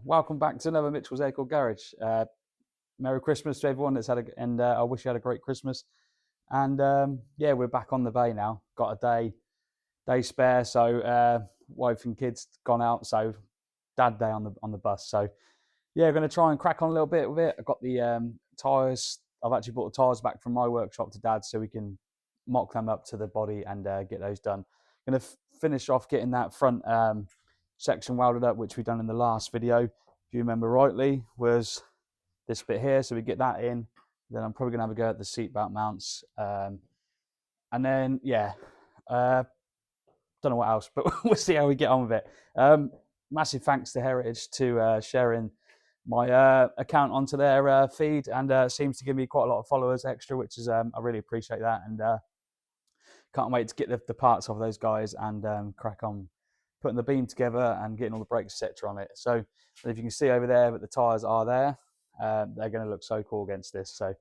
welcome back to another Mitchell's Aircooled Garage. Merry Christmas to everyone that's had I wish you had a great Christmas. And yeah, we're back on the bay now. Got a day spare, so wife and kids gone out, so dad day on the bus. So yeah, we're going to try and crack on a little bit with it. I've got the tyres. I've actually brought the tyres back from my workshop to dad, so we can mock them up to the body and get those done. Going to finish off getting that front section welded up, which we've done in the last video, if you remember rightly, was this bit here. So we get that in, then I'm probably gonna have a go at the seat belt mounts, and then yeah, don't know what else, but we'll see how we get on with it. Massive thanks to Heritage to sharing my account onto their feed, and seems to give me quite a lot of followers extra, which is I really appreciate that, and can't wait to get the parts of those guys and crack on putting the beam together and getting all the brakes, etc. on it. So if you can see over there that the tyres are there, they're going to look so cool against this. So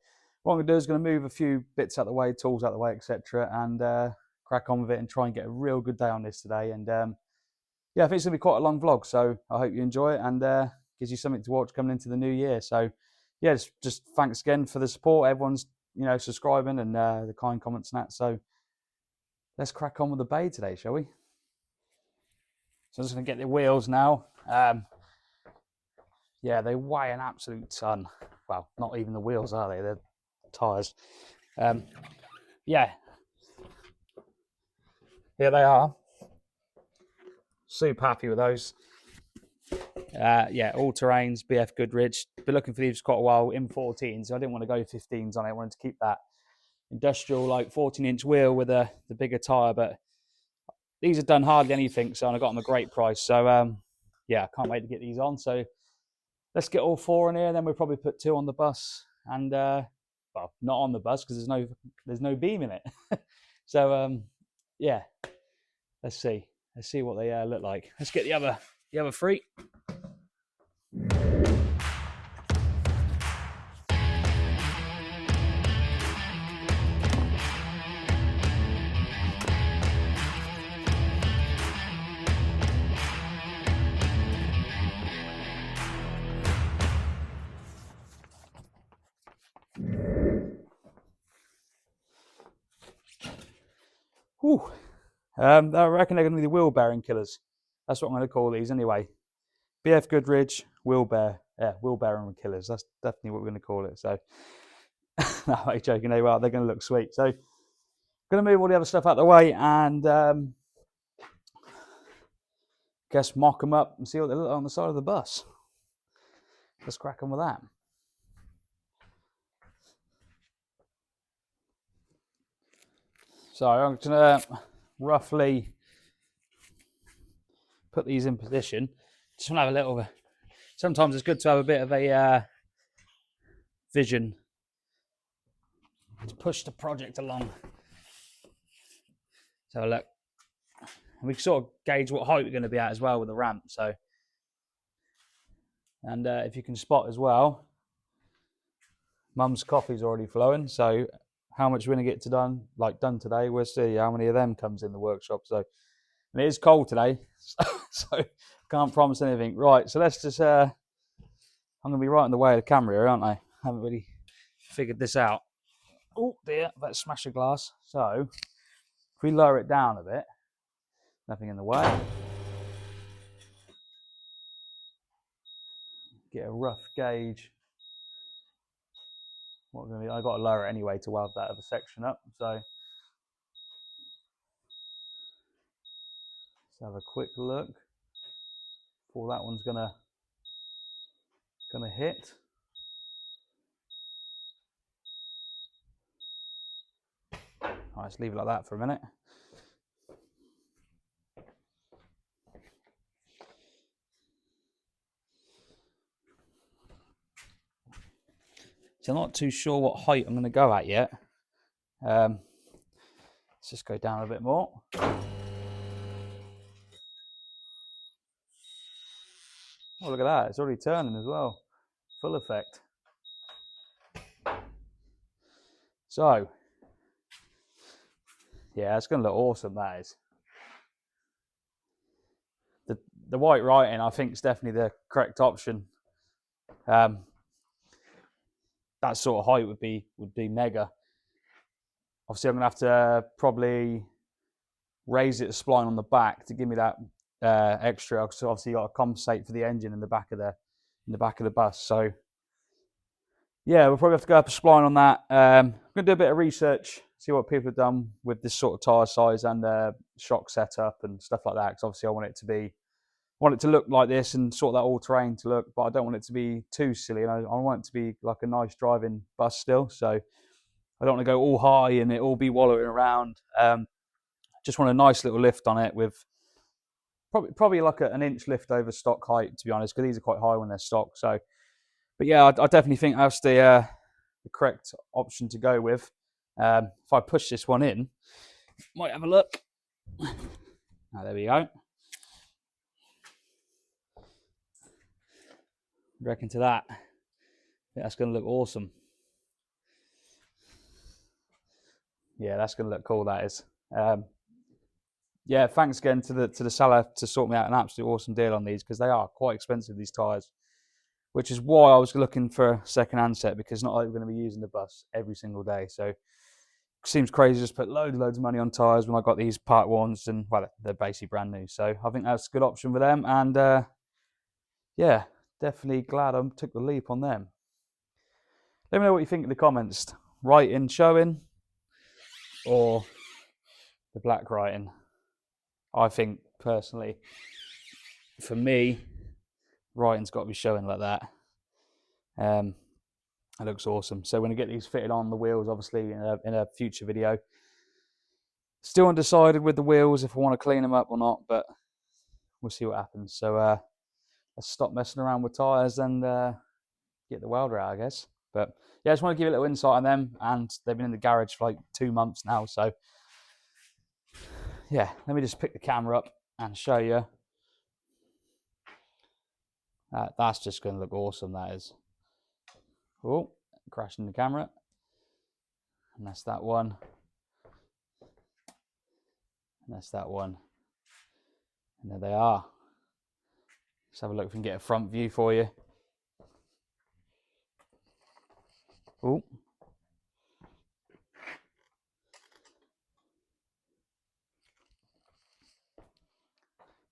what I'm going to do is going to move a few bits out of the way, tools out of the way, etc. and crack on with it and try and get a real good day on this today. And yeah, I think it's going to be quite a long vlog, so I hope you enjoy it and gives you something to watch coming into the new year. So yeah, just thanks again for the support. Everyone's, you know, subscribing and the kind comments and that. So let's crack on with the bay today, shall we? So I'm just going to get the wheels now. Yeah, they weigh an absolute ton. Well, not even the wheels, are they? They're tyres. Yeah. Here they are. Super happy with those. Yeah, all terrains, BF Goodrich. Been looking for these for quite a while in 14s. So I didn't want to go 15s on it. I wanted to keep that industrial, like 14-inch wheel with the bigger tyre, but these have done hardly anything, so I got them a great price. So yeah, I can't wait to get these on. So let's get all four in here, and then we'll probably put two on the bus, and well, not on the bus because there's no beam in it. So yeah, let's see what they look like. Let's get the other three. Whew. I reckon they're going to be the wheel bearing killers. That's what I'm going to call these anyway. BF Goodrich wheel bearing killers. That's definitely what we're going to call it. So no, I'm joking. They're going to look sweet. So going to move all the other stuff out of the way and guess mock them up and see what they look like on the side of the bus. Let's crack on with that. So I'm going to roughly put these in position. Just want to have a little. Sometimes it's good to have a bit of a vision to push the project along. So look, and we can sort of gauge what height we're going to be at as well with the ramp. So, and if you can spot as well, Mum's coffee's already flowing. So how much we're going to get done today, we'll see how many of them comes in the workshop. So, and it is cold today, so can't promise anything. Right, so let's just, I'm going to be right in the way of the camera here, aren't I? Haven't really figured this out. Oh dear, let's smash a glass. So if we lower it down a bit, nothing in the way. Get a rough gauge. What we're going to do, I've got to lower it anyway to weld that other section up. So let's have a quick look. Before that one's gonna hit. All right, let's leave it like that for a minute. So I'm not too sure what height I'm going to go at yet. Let's just go down a bit more. Oh, look at that. It's already turning as well. Full effect. So, yeah, it's going to look awesome, that is. the white writing, I think, is definitely the correct option. That sort of height would be mega. Obviously, I'm gonna have to probably raise it a spline on the back to give me that extra. So obviously, you got to compensate for the engine in the back of the bus. So yeah, we'll probably have to go up a spline on that. I'm gonna do a bit of research, see what people have done with this sort of tire size and shock setup and stuff like that. Because obviously, I want it to look like this and sort of that all-terrain to look, but I don't want it to be too silly. And I want it to be like a nice driving bus still. So I don't want to go all high and it all be wallowing around. Just want a nice little lift on it with probably like an inch lift over stock height, to be honest, because these are quite high when they're stock. So, but yeah, I definitely think that's the correct option to go with. If I push this one in, might have a look. Oh, there we go. Reckon to that. I think that's going to look awesome. Yeah, that's going to look cool. That is. Yeah, thanks again to the seller to sort me out an absolute awesome deal on these, because they are quite expensive, these tyres. Which is why I was looking for a second-hand set, because not like we're going to be using the bus every single day. So it seems crazy to just put loads of money on tyres when I got these part ones, and well, they're basically brand new. So I think that's a good option for them, and yeah, definitely glad I took the leap on them. Let me know what you think in the comments. Writing showing or the black writing. I think personally, for me, writing's got to be showing like that. It looks awesome. So when I get these fitted on the wheels, obviously in a future video, still undecided with the wheels if I want to clean them up or not, but we'll see what happens. So let's stop messing around with tyres and get the welder out, I guess. But yeah, I just want to give you a little insight on them, and they've been in the garage for like 2 months now. So yeah, let me just pick the camera up and show you. That's just going to look awesome, that is. Oh, crashing the camera. And that's that one. And that's that one. And there they are. Let's have a look if we can get a front view for you. Oh.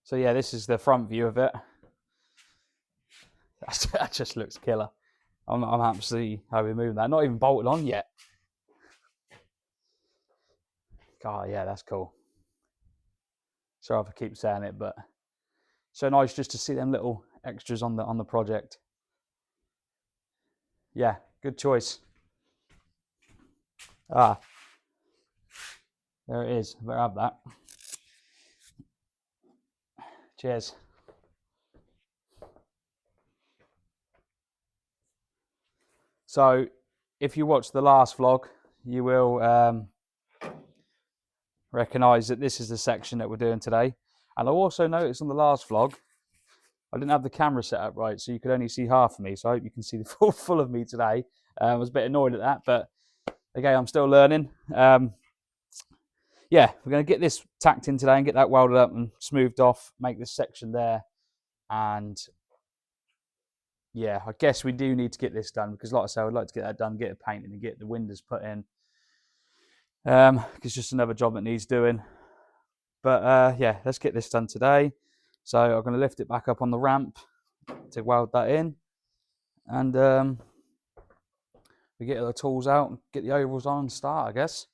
So yeah, this is the front view of it. That just looks killer. I'm absolutely happy moving that. Not even bolted on yet. Oh yeah, that's cool. Sorry if I keep saying it, but so nice just to see them little extras on the project. Yeah, good choice. Ah, there it is. I better have that. Cheers. So, if you watched the last vlog, you will recognise that this is the section that we're doing today. And I also noticed on the last vlog, I didn't have the camera set up right, so you could only see half of me. So I hope you can see the full of me today. I was a bit annoyed at that, but again, I'm still learning. Yeah, we're going to get this tacked in today and get that welded up and smoothed off, make this section there. And yeah, I guess we do need to get this done, because like I said, I'd like to get that done, get it painted and get the windows put in. It's just another job that needs doing. But yeah, let's get this done today. So I'm going to lift it back up on the ramp to weld that in. And we get the tools out and get the overalls on and start, I guess.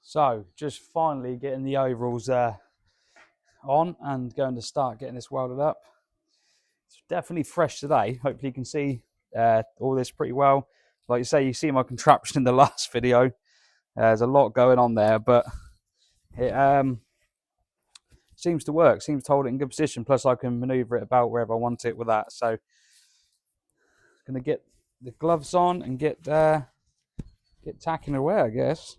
So just finally getting the overalls on and going to start getting this welded up. It's definitely fresh today. Hopefully you can see all this pretty well. Like you say, you see my contraption in the last video. There's a lot going on there, but it seems to work. Seems to hold it in good position. Plus I can maneuver it about wherever I want it with that. So going to get the gloves on and get tacking away, I guess.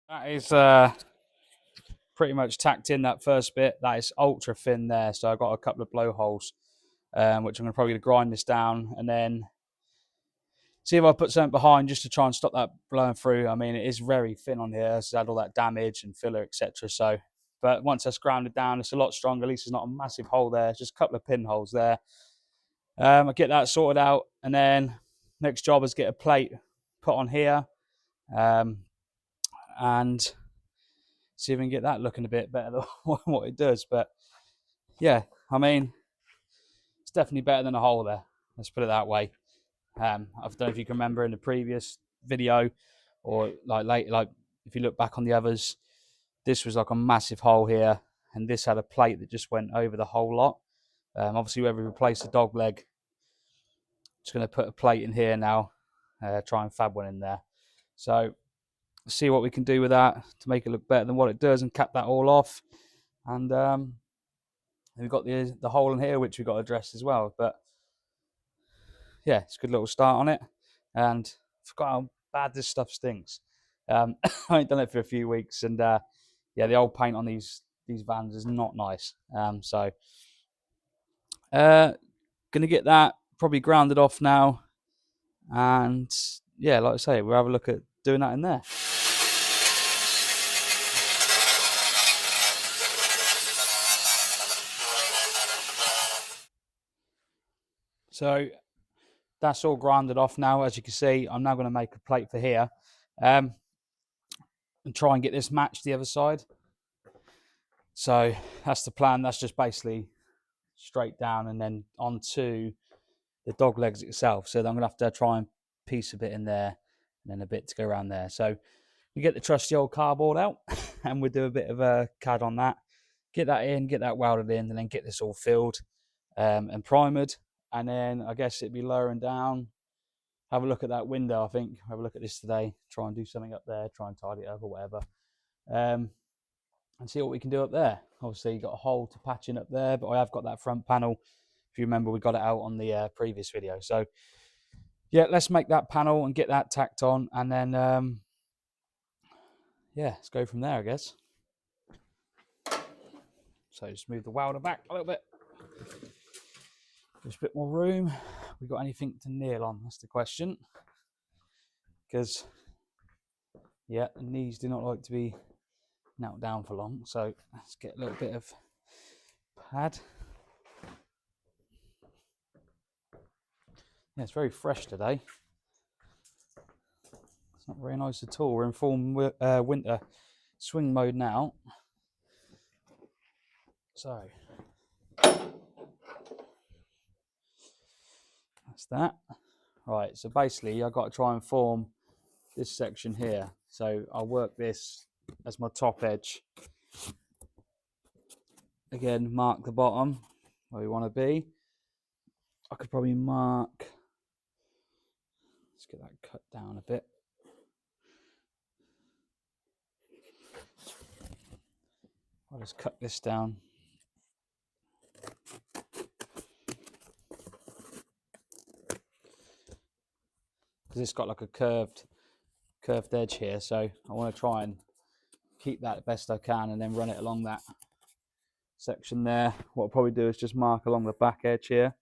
That is pretty much tacked in, that first bit. That is ultra thin there, so I've got a couple of blowholes, which I'm going to probably grind this down and then see if I put something behind just to try and stop that blowing through. I mean, it is very thin on here. It's had all that damage and filler, etc. So, but once that's grounded down, it's a lot stronger. At least there's not a massive hole there. It's just a couple of pinholes there. I get that sorted out, and then next job is get a plate put on here, and see if we can get that looking a bit better than what it does. But yeah, I mean, it's definitely better than a hole there. Let's put it that way. I don't know if you can remember in the previous video, or like if you look back on the others, this was like a massive hole here, and this had a plate that just went over the whole lot. Obviously, where we replaced the dog leg, just going to put a plate in here now, try and fab one in there. So see what we can do with that to make it look better than what it does, and cap that all off. And we've got the hole in here, which we've got to address as well. But yeah, it's a good little start on it. And I forgot how bad this stuff stinks. I ain't done it for a few weeks, and yeah, the old paint on these vans is not nice. So gonna get that probably grounded off now, and yeah, like I say, we'll have a look at doing that in there. So that's all grounded off now. As you can see, I'm now going to make a plate for here, and try and get this matched the other side. So that's the plan. That's just basically straight down and then onto the dog legs itself. So I'm going to have to try and piece a bit in there and then a bit to go around there. So we get the trusty old cardboard out and we'll do a bit of a CAD on that. Get that in, get that welded in, and then get this all filled and primered. And then I guess it'd be lowering down. Have a look at that window, I think. Have a look at this today. Try and do something up there. Try and tidy it up or whatever. And see what we can do up there. Obviously, you've got a hole to patch in up there, but I have got that front panel. If you remember, we got it out on the previous video. So, yeah, let's make that panel and get that tacked on. And then, yeah, let's go from there, I guess. So just move the welder back a little bit. There's a bit more room. We got anything to nail on? That's the question. Because, yeah, the knees do not like to be knelt down for long. So let's get a little bit of pad. Yeah, it's very fresh today. It's not very nice at all. We're in full winter swing mode now. So that's that. Right, so basically I've got to try and form this section here. So I'll work this as my top edge. Again, mark the bottom where we want to be. I could probably mark, let's get that cut down a bit. I'll just cut this down. Because it's got like a curved edge here, so I want to try and keep that best I can and then run it along that section there. What I'll probably do is just mark along the back edge here,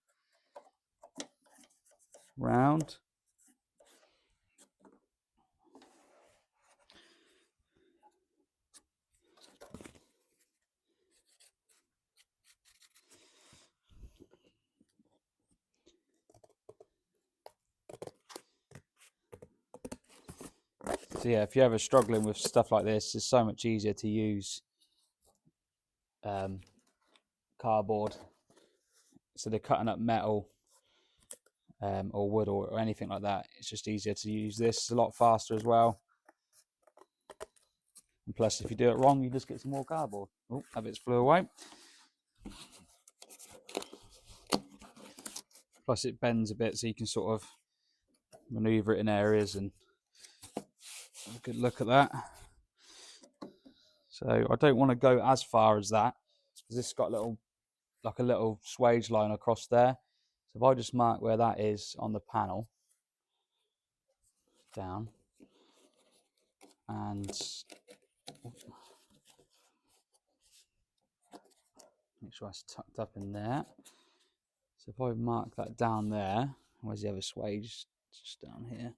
round. So yeah, if you're ever struggling with stuff like this, it's so much easier to use cardboard. So they're cutting up metal or wood or anything like that. It's just easier to use this. It's a lot faster as well. And plus, if you do it wrong, you just get some more cardboard. Oh, that bit's flew away. Plus, it bends a bit, so you can sort of maneuver it in areas and have a good look at that. So I don't want to go as far as that because this has got a little swage line across there. So if I just mark where that is on the panel, down, and make sure that's tucked up in there. So if I mark that down there, where's the other swage? Just down here.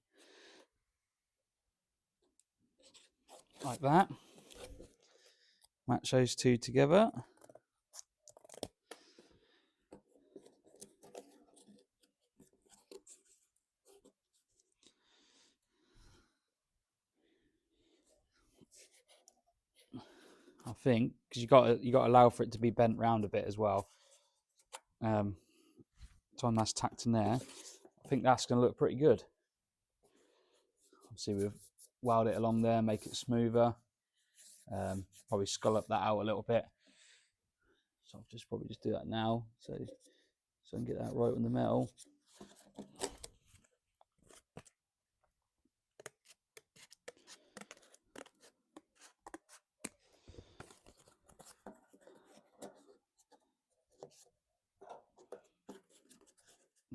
Like that. Match those two together. I think because you got to allow for it to be bent round a bit as well. Time that's tacked in there, I think that's going to look pretty good. Obviously we've welded it along there, make it smoother. Probably scallop that out a little bit. So I'll probably just do that now, so I can get that right on the metal.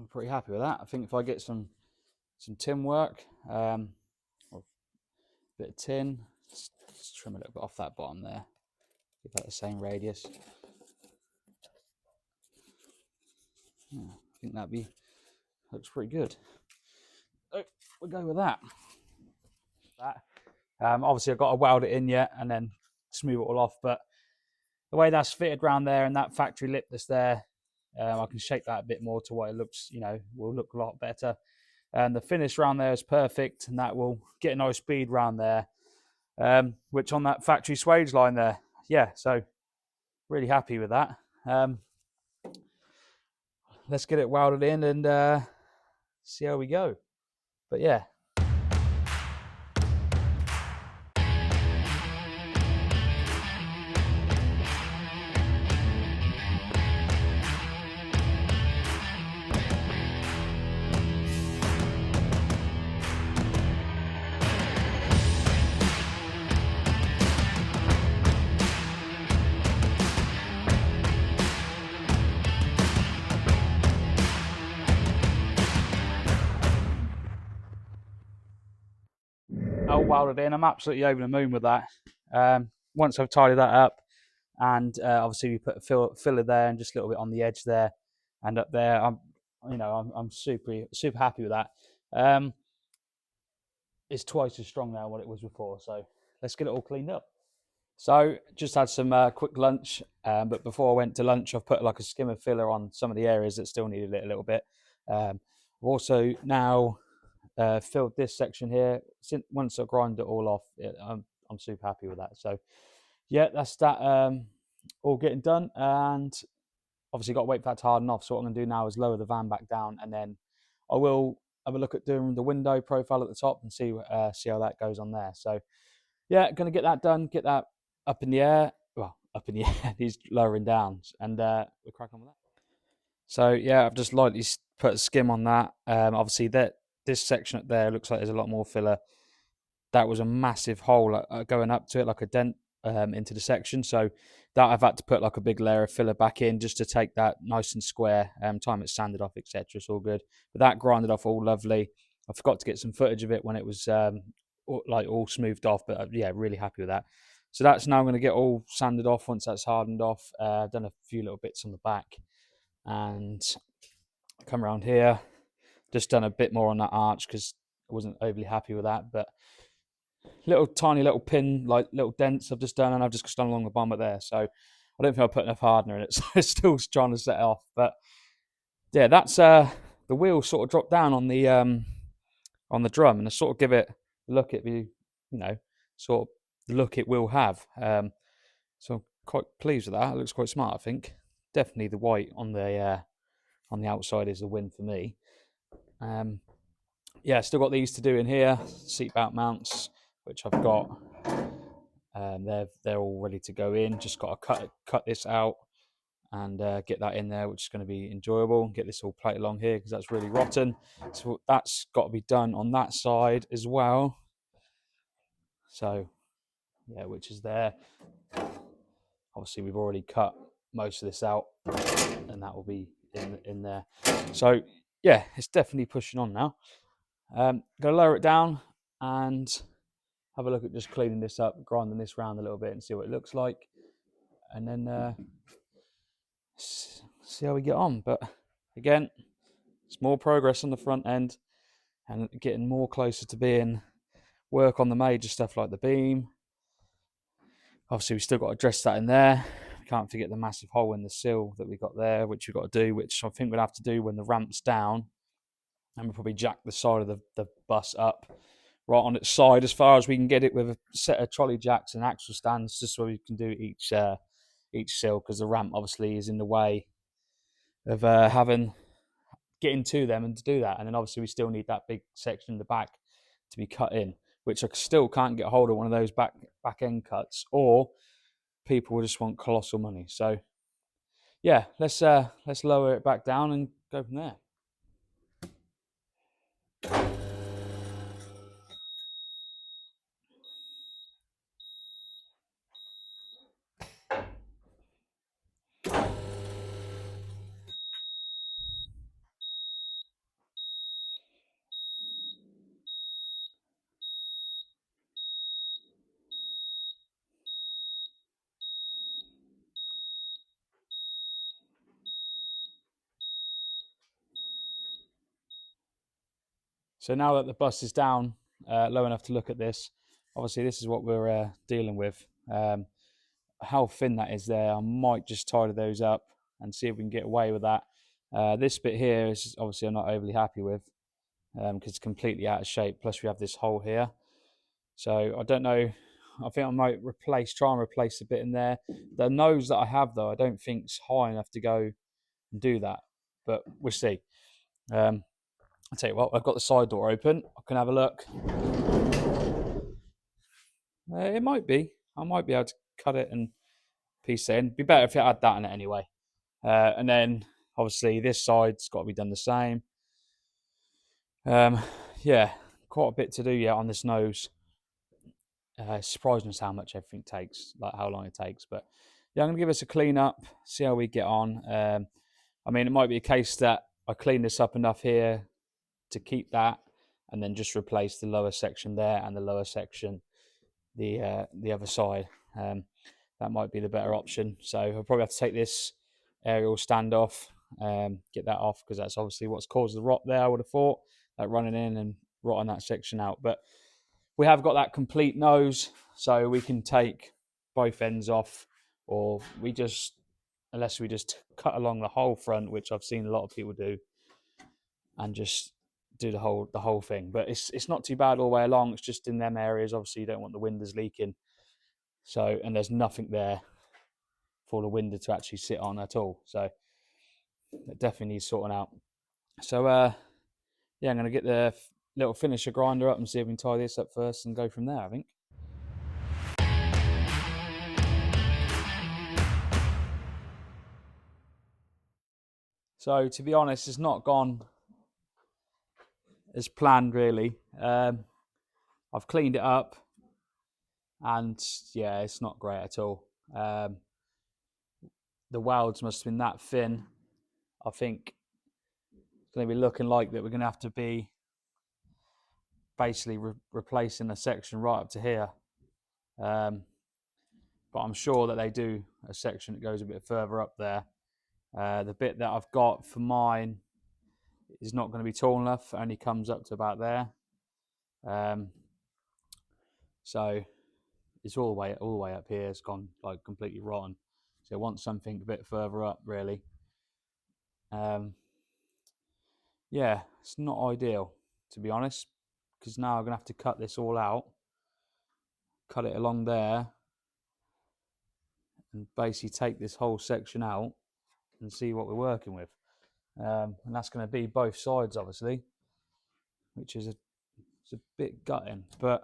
I'm pretty happy with that. I think if I get some tin work, or a bit of tin, just trim a little bit off that bottom there, give that the same radius. Yeah, I think looks pretty good. So we'll go with that. Obviously I've got to weld it in yet and then smooth it all off, but the way that's fitted around there and that factory lip that's there, I can shape that a bit more to what it looks, will look a lot better. And the finish around there is perfect, and that will get a nice speed around there, which on that factory swage line there, yeah, so really happy with that. Let's get it welded in and see how we go. But yeah. All welded in. I'm absolutely over the moon with that. Once I've tidied that up, and obviously we put a filler there and just a little bit on the edge there and up there. I'm super happy with that. It's twice as strong now what it was before. So let's get it all cleaned up. So just had some quick lunch, but before I went to lunch, I've put like a skim of filler on some of the areas that still needed it a little bit. I've also now filled this section here. Once I grind it all off, I'm super happy with that. So yeah, that's that all getting done, and obviously got to wait for that to harden off. So what I'm going to do now is lower the van back down, and then I will have a look at doing the window profile at the top and see how that goes on there. So yeah, going to get that done, get that up in the air. Well, up in the air, he's lowering down, and we'll crack on with that. So yeah, I've just lightly put a skim on that. Obviously this section up there looks like there's a lot more filler. That was a massive hole going up to it, like a dent into the section. So that I've had to put like a big layer of filler back in just to take that nice and square. Time it's sanded off, etc. It's all good. But that grinded off all lovely. I forgot to get some footage of it when it was all smoothed off. But yeah, really happy with that. So that's now going to get all sanded off once that's hardened off. I've done a few little bits on the back, and come around here. Just done a bit more on that arch because I wasn't overly happy with that, but tiny little pin, like little dents I've just done, and I've just done along the bottom there. So I don't think I put enough hardener in it, so it's still trying to set it off. But yeah, that's the wheel sort of dropped down on the drum, and I sort of give it a look at sort of the look it will have. So I'm quite pleased with that. It looks quite smart, I think. Definitely the white on the outside is the win for me. Yeah, still got these to do in here, seatbelt mounts, which I've got. They're all ready to go in. Just got to cut this out and get that in there, which is going to be enjoyable. Get this all plated along here because that's really rotten. So that's got to be done on that side as well. So yeah, which is there. Obviously, we've already cut most of this out, and that will be in there. So yeah, it's definitely pushing on now. Gonna lower it down and have a look at just cleaning this up, grinding this round a little bit and see what it looks like, and then see how we get on. But again, it's more progress on the front end and getting more closer to being work on the major stuff like the beam. Obviously, we still got to address that in there. We can't forget the massive hole in the sill that we got there, which we've got to do, which I think we'll have to do when the ramp's down. And we'll probably jack the side of the bus up right on its side as far as we can get it with a set of trolley jacks and axle stands, just so we can do each sill, because the ramp obviously is in the way of getting to them and to do that. And then obviously we still need that big section in the back to be cut in, which I still can't get hold of one of those back end cuts, or people will just want colossal money. So yeah, let's lower it back down and go from there. So now that the bus is down low enough to look at this, obviously this is what we're dealing with. How thin that is there, I might just tidy those up and see if we can get away with that. This bit here is obviously I'm not overly happy with, because it's completely out of shape. Plus we have this hole here. So I don't know, I think I might try and replace a bit in there. The nose that I have though, I don't think is high enough to go and do that, but we'll see. I'll tell you what, I've got the side door open. I can have a look. It might be. I might be able to cut it and piece it in. Be better if it had that in it anyway. And then obviously this side's got to be done the same. Yeah, quite a bit to do yet on this nose. It's surprising us how much everything takes, like how long it takes. But yeah, I'm going to give us a clean up, see how we get on. I mean, it might be a case that I clean this up enough here to keep that, and then just replace the lower section there and the lower section the other side. That might be the better option. So I'll probably have to take this aerial stand off, get that off, because that's obviously what's caused the rot there, I would have thought, like running in and rotting that section out. But we have got that complete nose, so we can take both ends off, or unless we just cut along the whole front, which I've seen a lot of people do, and just do the whole thing. But it's not too bad all the way along. It's just in them areas, obviously you don't want the windows leaking, so, and there's nothing there for the window to actually sit on at all, so it definitely needs sorting out. So yeah, I'm going to get the little finisher grinder up and see if we can tie this up first and go from there, I think. So to be honest, it's not gone as planned really. I've cleaned it up, and yeah, it's not great at all. The welds must have been that thin. I think it's going to be looking like that we're going to have to be basically replacing a section right up to here. But I'm sure that they do a section that goes a bit further up there. The bit that I've got for mine is not going to be tall enough. It only comes up to about there. So it's all the way up here. It's gone like completely rotten. So I want something a bit further up, really. Yeah, it's not ideal, to be honest, because now I'm gonna have to cut this all out, cut it along there, and basically take this whole section out and see what we're working with. And that's going to be both sides, obviously, which is it's a bit gutting, but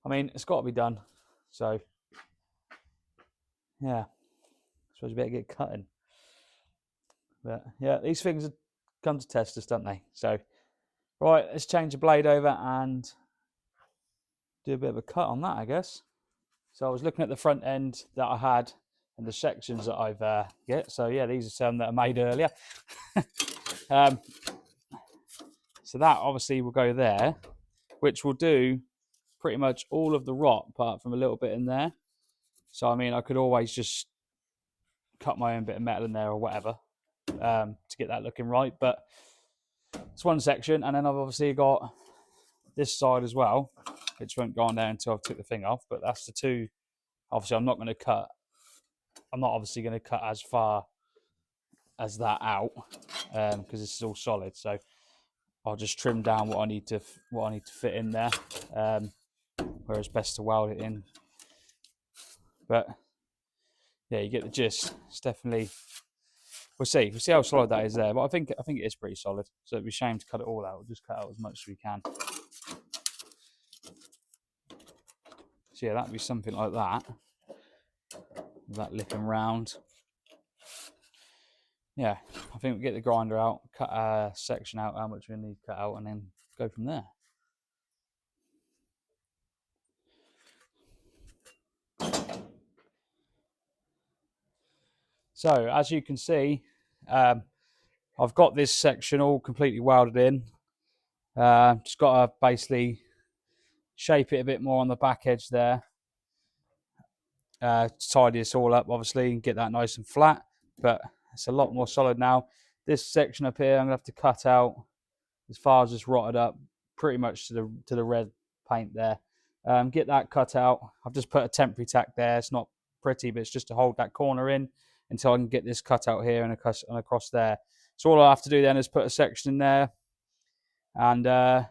I mean, it's got to be done. So yeah, I suppose you better get cutting. But yeah, these things come to test us, don't they? So right, let's change the blade over and do a bit of a cut on that, I guess. So I was looking at the front end that I had and the sections that I've get. So yeah, these are some that I made earlier. So that obviously will go there, which will do pretty much all of the rot apart from a little bit in there. So I mean, I could always just cut my own bit of metal in there or whatever to get that looking right. But it's one section, and then I've obviously got this side as well, which won't go on there until I've took the thing off. But that's the two. Obviously, I'm not going to cut. I'm not obviously going to cut as far as that out because this is all solid. So I'll just trim down what I need to fit in there, where it's best to weld it in. But yeah, you get the gist. It's definitely. We'll see how solid that is there. But I think it is pretty solid. So it'd be a shame to cut it all out. We'll just cut out as much as we can. So yeah, that'd be something like that. With that lipping round. Yeah, I think we get the grinder out, cut a section out, how much we need to cut out, and then go from there. So as you can see, I've got this section all completely welded in. Just got to basically shape it a bit more on the back edge there. Tidy this all up, obviously, and get that nice and flat. But it's a lot more solid now. This section up here, I'm gonna have to cut out as far as it's rotted up, pretty much to the red paint there. Get that cut out. I've just put a temporary tack there. It's not pretty, but it's just to hold that corner in until I can get this cut out here and across there. So all I have to do then is put a section in there, and I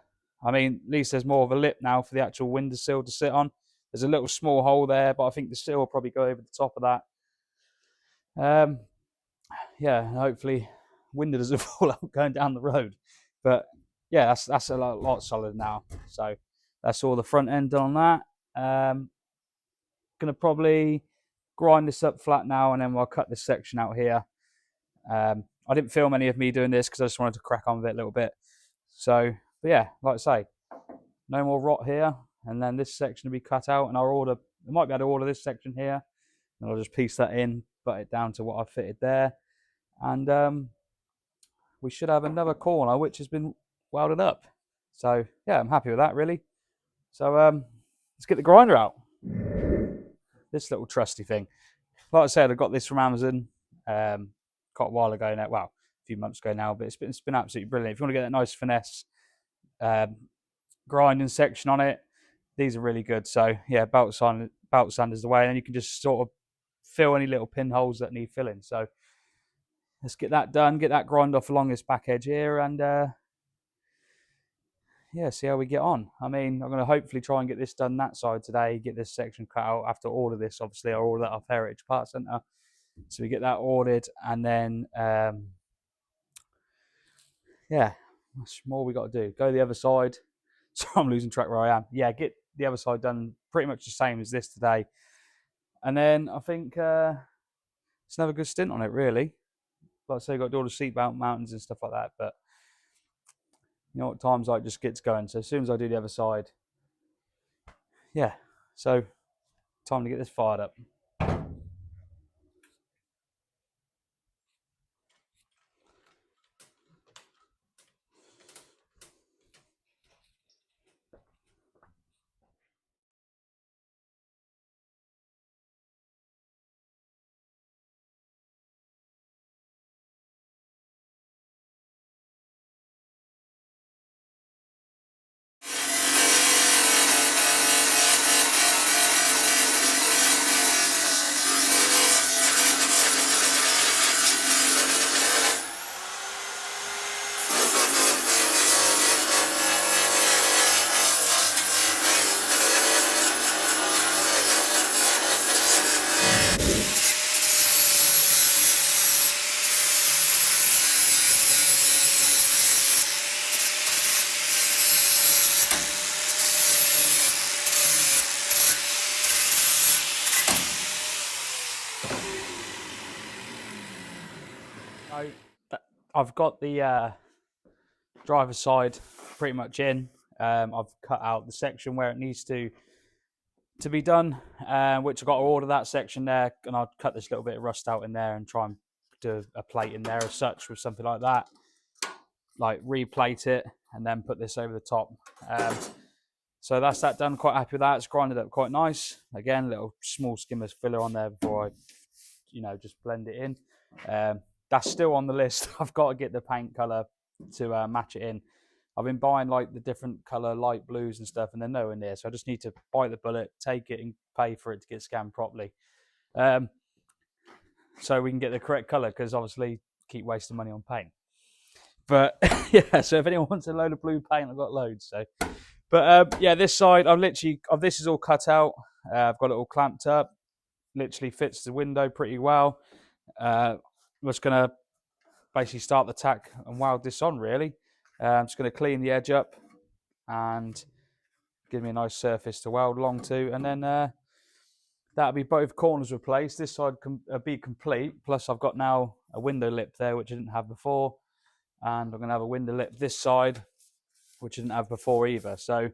mean, at least there's more of a lip now for the actual windowsill to sit on. There's a little small hole there, but I think the sill will probably go over the top of that. Yeah, hopefully window doesn't fall out going down the road. But yeah, that's a lot solid now. So that's all the front end done on that. Gonna probably grind this up flat now, and then we'll cut this section out here. I didn't film any of me doing this because I just wanted to crack on with it a little bit. So, but yeah, like I say, no more rot here, and then this section will be cut out, and I might be able to order this section here, and I'll just piece that in, butt it down to what I've fitted there, and we should have another corner which has been welded up. So yeah, I'm happy with that really. So let's get the grinder out. This little trusty thing. Like I said, I got this from Amazon quite a while ago now. Well, a few months ago now, but it's been absolutely brilliant. If you want to get that nice finesse grinding section on it, these are really good. So yeah, belt sand is the way, and then you can just sort of fill any little pinholes that need filling. So let's get that done, get that grind off along this back edge here, and yeah, see how we get on. I mean, I'm going to hopefully try and get this done that side today, get this section cut out after all of this. Obviously, I'll order that off Heritage Parts Centre. So we get that ordered, and then yeah, much more we got to do. Go the other side. So I'm losing track where I am. Yeah, get the other side done pretty much the same as this today. And then I think it's another good stint on it, really. Like I say, got to do all the seatbelt mountains and stuff like that. But you know what time's like, just gets going. So as soon as I do the other side, yeah. So time to get this fired up. I've got the driver's side pretty much in. I've cut out the section where it needs to be done, which I've got to order that section there, and I'll cut this little bit of rust out in there and try and do a plate in there as such with something like that, like replate it and then put this over the top. So that's that done. Quite happy with that. It's grinded up quite nice. Again, little small skimmer filler on there before I, just blend it in. That's still on the list. I've got to get the paint color to match it in. I've been buying like the different color light blues and stuff, and they're nowhere near. So I just need to bite the bullet, take it, and pay for it to get scanned properly, so we can get the correct color. Because obviously, keep wasting money on paint. But yeah, so if anyone wants a load of blue paint, I've got loads. So, but yeah, this side this is all cut out. I've got it all clamped up. Literally fits the window pretty well. I'm just gonna basically start the tack and weld this on. Really, I'm just gonna clean the edge up and give me a nice surface to weld along to, and then that'll be both corners replaced. This side be complete. Plus, I've got now a window lip there, which I didn't have before, and I'm gonna have a window lip this side, which I didn't have before either. So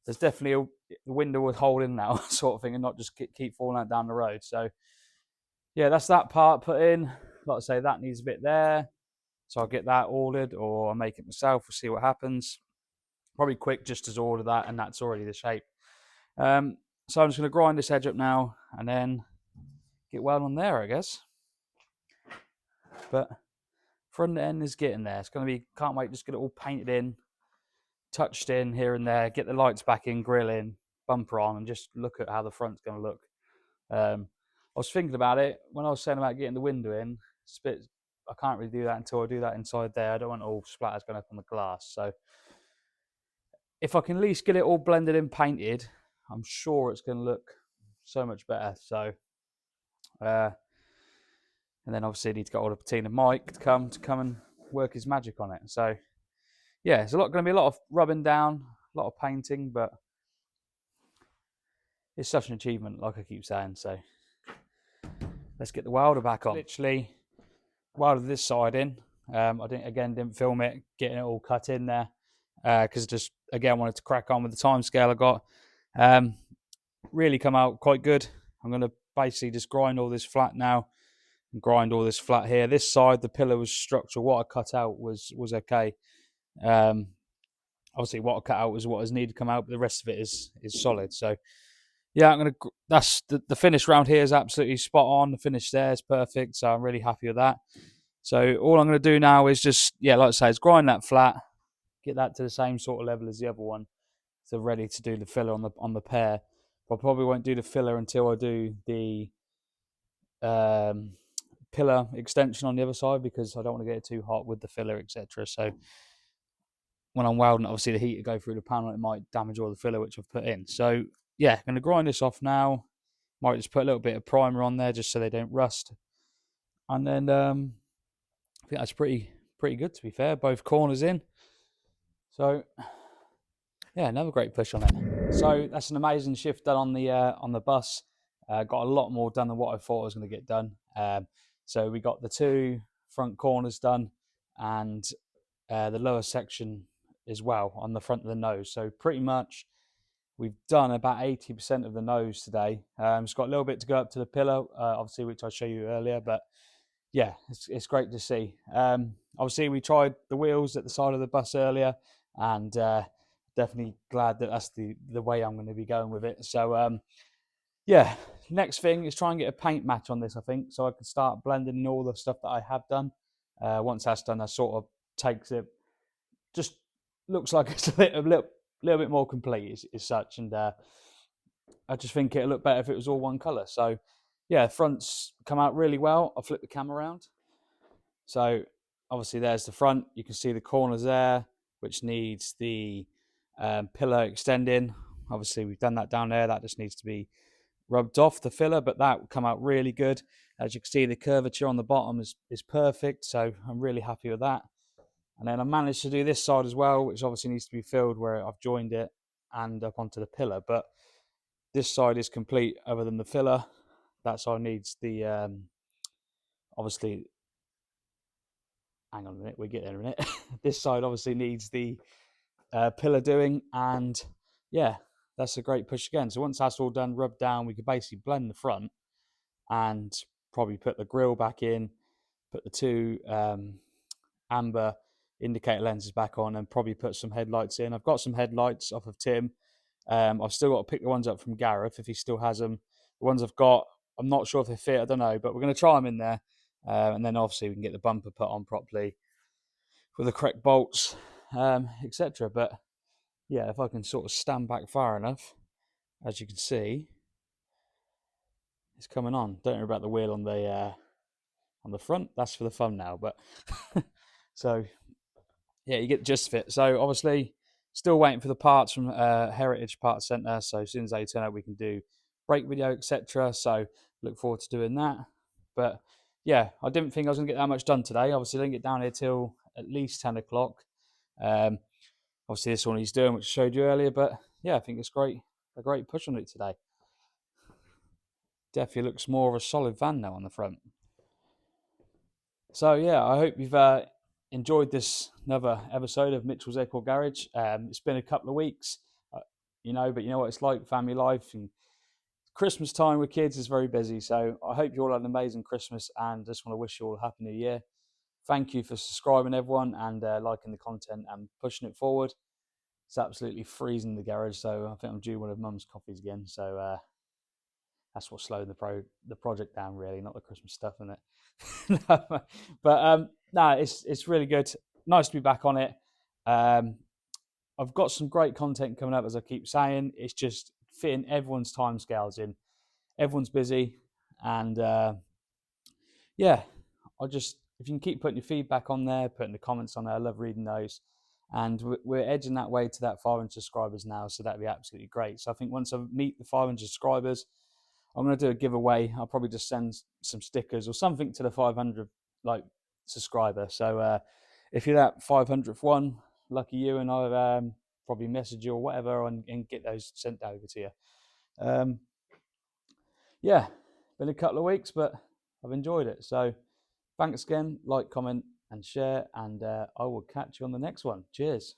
there's definitely the window will hold in now, sort of thing, and not just keep falling out down the road. So yeah, that's that part put in. Like I say, that needs a bit there. So I'll get that ordered, or I'll make it myself. We'll see what happens. Probably quick just to order that, and that's already the shape. So I'm just going to grind this edge up now, and then get weld on there, I guess. But front end is getting there. It's going to be, can't wait, just get it all painted in, touched in here and there, get the lights back in, grill in, bumper on, and just look at how the front's going to look. I was thinking about it when I was saying about getting the window in. I can't really do that until I do that inside there. I don't want all splatters going up on the glass. So if I can at least get it all blended and painted, I'm sure it's going to look so much better. So, and then obviously I need to get all the Patina Mike to come and work his magic on it. So, yeah, it's going to be a lot of rubbing down, a lot of painting, but it's such an achievement, like I keep saying. So, let's get the welder back on. Literally welded this side in. I didn't film it, getting it all cut in there, because just again wanted to crack on with the time scale I got. Really come out quite good. I'm going to basically just grind all this flat now, and grind all this flat here. This side, the pillar was structural. What I cut out was okay. Obviously, what I cut out was what was needed to come out, but the rest of it is solid. So, yeah, that's the finish round here is absolutely spot on. The finish there is perfect. So I'm really happy with that. So all I'm going to do now is just, like I say, is grind that flat, get that to the same sort of level as the other one, so ready to do the filler on the pair. But I probably won't do the filler until I do the pillar extension on the other side, because I don't want to get it too hot with the filler, etc. So when I'm welding, obviously the heat will go through the panel, it might damage all the filler which I've put in. So yeah, I'm going to grind this off now. Might just put a little bit of primer on there just so they don't rust, and then I think that's pretty good, to be fair. Both corners in. So yeah, another great push on it. So that's an amazing shift done on the bus. Got a lot more done than what I thought I was going to get done. So we got the 2 front corners done, and the lower section as well on the front of the nose. So pretty much we've done about 80% of the nose today. It's got a little bit to go up to the pillar, obviously, which I showed you earlier, but yeah, it's great to see. Obviously, we tried the wheels at the side of the bus earlier, and definitely glad that that's the way I'm going to be going with it. So yeah, next thing is try and get a paint match on this, I think, so I can start blending in all the stuff that I have done. Once that's done, that sort of takes it, just looks like it's a little bit more complete as such, and I just think it'll look better if it was all one colour. So yeah, fronts come out really well. I'll flip the camera around. So obviously there's the front. You can see the corners there, which needs the pillar extending. Obviously we've done that down there. That just needs to be rubbed off the filler, but that will come out really good. As you can see, the curvature on the bottom is perfect. So I'm really happy with that. And then I managed to do this side as well, which obviously needs to be filled where I've joined it and up onto the pillar. But this side is complete other than the filler. That side needs the, obviously, hang on a minute, we'll get there in a minute. This side obviously needs the pillar doing, and yeah, that's a great push again. So once that's all done, rubbed down, we could basically blend the front and probably put the grille back in, put the 2 amber indicator lenses back on, and probably put some headlights in. I've got some headlights off of Tim. I've still got to pick the ones up from Gareth if he still has them. The ones I've got, I'm not sure if they fit. I don't know, but we're going to try them in there, and then obviously we can get the bumper put on properly with the correct bolts, etc. But yeah, if I can sort of stand back far enough, as you can see, it's coming on. Don't worry about the wheel on the front. That's for the fun now. But so yeah, you get the gist of it. So obviously, still waiting for the parts from Heritage Parts Centre. So as soon as they turn up, we can do brake video, etc. So look forward to doing that. But yeah, I didn't think I was going to get that much done today. Obviously, I didn't get down here till at least 10 o'clock. Obviously, this one he's doing, which I showed you earlier. But yeah, I think it's great. A great push on it today. Definitely looks more of a solid van now on the front. So yeah, I hope you've enjoyed this another episode of Mitchell's Aircooled Garage. It's been a couple of weeks, but you know what it's like, family life and Christmas time with kids is very busy. So I hope you all had an amazing Christmas, and just want to wish you all a happy new year. Thank you for subscribing, everyone, and liking the content and pushing it forward. It's absolutely freezing in the garage, so I think I'm due one of Mum's coffees again. So that's what's slowing the project down, really, not the Christmas stuff, isn't it? But no, it's really good. Nice to be back on it. I've got some great content coming up, as I keep saying. It's just fitting everyone's timescales in. Everyone's busy, and yeah, if you can keep putting your feedback on there, putting the comments on there, I love reading those. And we're edging that way to that 500 subscribers now, so that'd be absolutely great. So I think once I meet the 500 subscribers, I'm going to do a giveaway. I'll probably just send some stickers or something to the 500 subscriber. So if you're that 500th one, lucky you, and I'll probably message you or whatever and get those sent over to you. Yeah, been a couple of weeks, but I've enjoyed it. So thanks again. Like, comment, and share, and I will catch you on the next one. Cheers.